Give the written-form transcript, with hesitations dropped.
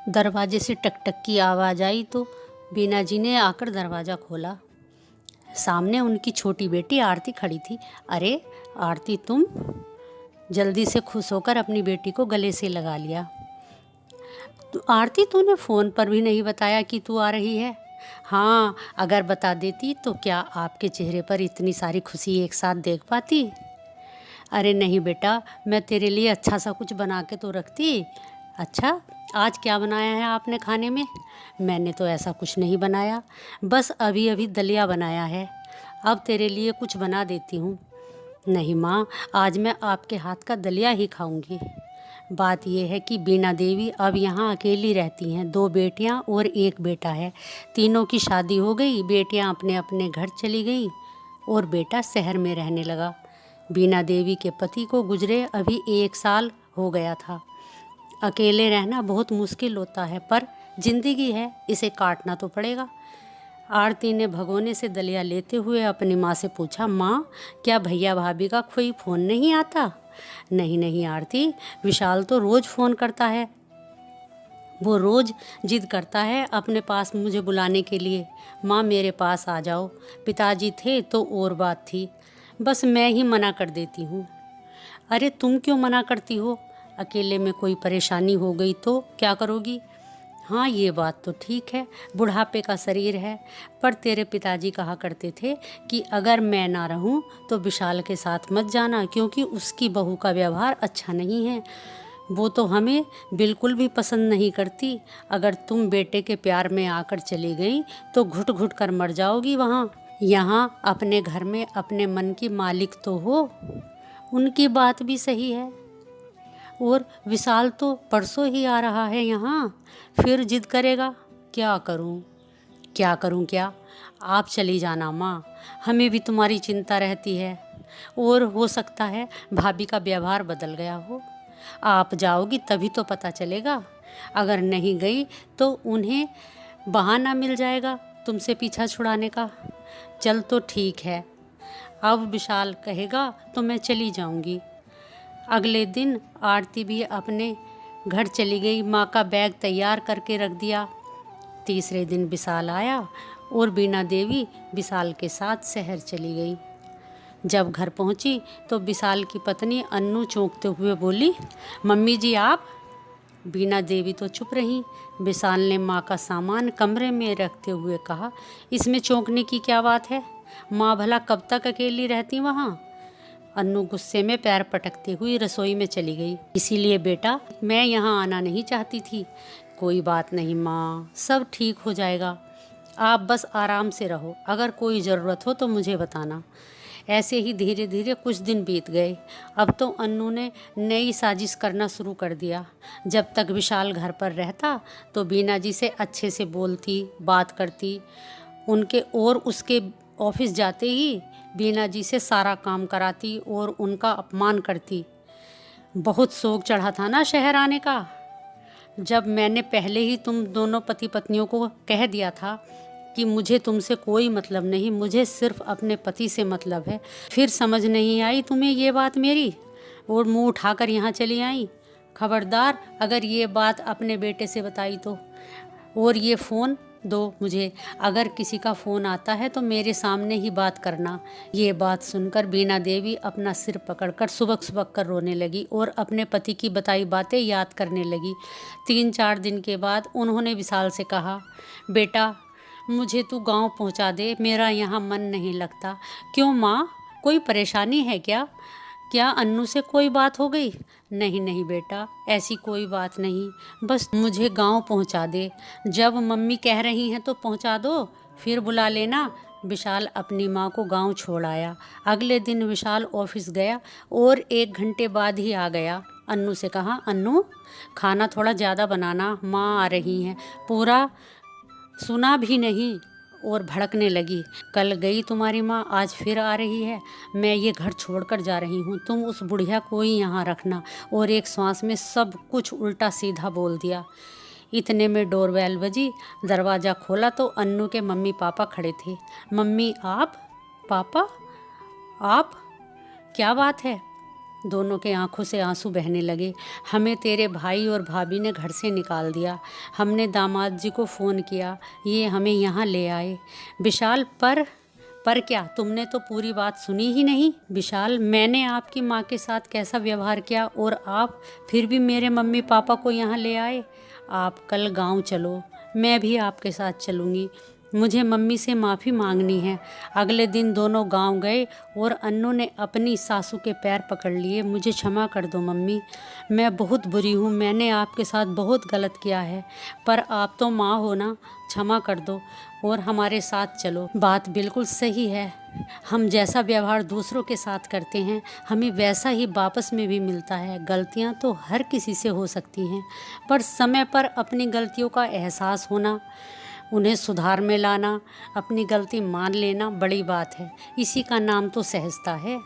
दरवाजे से टक टक की आवाज़ आई तो बीना जी ने आकर दरवाज़ा खोला। सामने उनकी छोटी बेटी आरती खड़ी थी। अरे आरती, तुम? जल्दी से खुश होकर अपनी बेटी को गले से लगा लिया। तो आरती, तूने फ़ोन पर भी नहीं बताया कि तू आ रही है। हाँ, अगर बता देती तो क्या आपके चेहरे पर इतनी सारी खुशी एक साथ देख पाती। अरे नहीं बेटा, मैं तेरे लिए अच्छा सा कुछ बना के तो रखती। अच्छा, आज क्या बनाया है आपने खाने में? मैंने तो ऐसा कुछ नहीं बनाया, बस अभी अभी दलिया बनाया है। अब तेरे लिए कुछ बना देती हूँ। नहीं माँ, आज मैं आपके हाथ का दलिया ही खाऊंगी। बात यह है कि बीना देवी अब यहाँ अकेली रहती हैं। 2 बेटियाँ और 1 बेटा है। तीनों की शादी हो गई, बेटियाँ अपने अपने घर चली गई और बेटा शहर में रहने लगा। बीना देवी के पति को गुजरे अभी 1 साल हो गया था। अकेले रहना बहुत मुश्किल होता है, पर जिंदगी है, इसे काटना तो पड़ेगा। आरती ने भगोने से दलिया लेते हुए अपनी माँ से पूछा, माँ, क्या भैया भाभी का कोई फ़ोन नहीं आता? नहीं नहीं आरती, विशाल तो रोज़ फ़ोन करता है। वो रोज़ जिद करता है अपने पास मुझे बुलाने के लिए। माँ, मेरे पास आ जाओ। पिताजी थे तो और बात थी, बस मैं ही मना कर देती हूँ। अरे तुम क्यों मना करती हो? अकेले में कोई परेशानी हो गई तो क्या करोगी? हाँ, ये बात तो ठीक है, बुढ़ापे का शरीर है, पर तेरे पिताजी कहा करते थे कि अगर मैं ना रहूं तो विशाल के साथ मत जाना, क्योंकि उसकी बहू का व्यवहार अच्छा नहीं है। वो तो हमें बिल्कुल भी पसंद नहीं करती। अगर तुम बेटे के प्यार में आकर चली गई तो घुट घुट कर मर जाओगी वहाँ। यहाँ अपने घर में अपने मन की मालिक तो हो। उनकी बात भी सही है। और विशाल तो परसों ही आ रहा है यहाँ, फिर जिद करेगा। क्या करूँ? क्या करूँ क्या? आप चली जाना माँ, हमें भी तुम्हारी चिंता रहती है। और हो सकता है भाभी का व्यवहार बदल गया हो। आप जाओगी तभी तो पता चलेगा। अगर नहीं गई तो उन्हें बहाना मिल जाएगा तुमसे पीछा छुड़ाने का। चल तो ठीक है, अब विशाल कहेगा तो मैं चली जाऊंगी। अगले दिन आरती भी अपने घर चली गई। माँ का बैग तैयार करके रख दिया। तीसरे दिन विशाल आया और बीना देवी विशाल के साथ शहर चली गई। जब घर पहुँची तो विशाल की पत्नी अन्नू चौंकते हुए बोली, मम्मी जी आप? बीना देवी तो चुप रही। विशाल ने माँ का सामान कमरे में रखते हुए कहा, इसमें चौंकने की क्या बात है? माँ भला कब तक अकेली रहती वहाँ? अन्नू गुस्से में पैर पटकती हुई रसोई में चली गई। इसीलिए बेटा, मैं यहाँ आना नहीं चाहती थी। कोई बात नहीं माँ, सब ठीक हो जाएगा। आप बस आराम से रहो, अगर कोई ज़रूरत हो तो मुझे बताना। ऐसे ही धीरे धीरे कुछ दिन बीत गए। अब तो अन्नू ने नई साजिश करना शुरू कर दिया। जब तक विशाल घर पर रहता तो बीना जी से अच्छे से बोलती, बात करती। उनके और उसके ऑफिस जाते ही बीना जी से सारा काम कराती और उनका अपमान करती। बहुत शौक चढ़ा था ना शहर आने का। जब मैंने पहले ही तुम दोनों पति पत्नियों को कह दिया था कि मुझे तुमसे कोई मतलब नहीं, मुझे सिर्फ अपने पति से मतलब है, फिर समझ नहीं आई तुम्हें ये बात मेरी और मुंह उठाकर यहाँ चली आई। खबरदार अगर ये बात अपने बेटे से बताई तो। और ये फ़ोन दो मुझे, अगर किसी का फ़ोन आता है तो मेरे सामने ही बात करना। ये बात सुनकर बीना देवी अपना सिर पकड़कर सुबक सुबक कर रोने लगी और अपने पति की बताई बातें याद करने लगी। 3-4 दिन के बाद उन्होंने विशाल से कहा, बेटा मुझे तू गांव पहुंचा दे, मेरा यहाँ मन नहीं लगता। क्यों माँ, कोई परेशानी है क्या? क्या अन्नू से कोई बात हो गई? नहीं नहीं बेटा, ऐसी कोई बात नहीं, बस मुझे गांव पहुंचा दे। जब मम्मी कह रही हैं तो पहुंचा दो, फिर बुला लेना। विशाल अपनी माँ को गांव छोड़ आया। अगले दिन विशाल ऑफिस गया और 1 घंटे बाद ही आ गया। अन्नू से कहा, अन्नू खाना थोड़ा ज़्यादा बनाना, माँ आ रही हैं। पूरा सुना भी नहीं और भड़कने लगी। कल गई तुम्हारी माँ, आज फिर आ रही है। मैं ये घर छोड़कर जा रही हूँ, तुम उस बुढ़िया को ही यहाँ रखना। और एक सांस में सब कुछ उल्टा सीधा बोल दिया। इतने में डोरबेल बजी। दरवाज़ा खोला तो अन्नू के मम्मी पापा खड़े थे। मम्मी आप? पापा आप? क्या बात है? दोनों के आंखों से आंसू बहने लगे। हमें तेरे भाई और भाभी ने घर से निकाल दिया। हमने दामाद जी को फ़ोन किया, ये हमें यहाँ ले आए। विशाल, पर क्या, तुमने तो पूरी बात सुनी ही नहीं। विशाल, मैंने आपकी माँ के साथ कैसा व्यवहार किया और आप फिर भी मेरे मम्मी पापा को यहाँ ले आए। आप कल गांव चलो, मैं भी आपके साथ चलूँगी। मुझे मम्मी से माफ़ी मांगनी है। अगले दिन दोनों गांव गए और अन्नू ने अपनी सासू के पैर पकड़ लिए। मुझे क्षमा कर दो मम्मी, मैं बहुत बुरी हूँ, मैंने आपके साथ बहुत गलत किया है, पर आप तो माँ हो ना, क्षमा कर दो और हमारे साथ चलो। बात बिल्कुल सही है, हम जैसा व्यवहार दूसरों के साथ करते हैं हमें वैसा ही वापस में भी मिलता है। गलतियाँ तो हर किसी से हो सकती हैं, पर समय पर अपनी गलतियों का एहसास होना, उन्हें सुधार में लाना, अपनी गलती मान लेना बड़ी बात है। इसी का नाम तो सहजता है।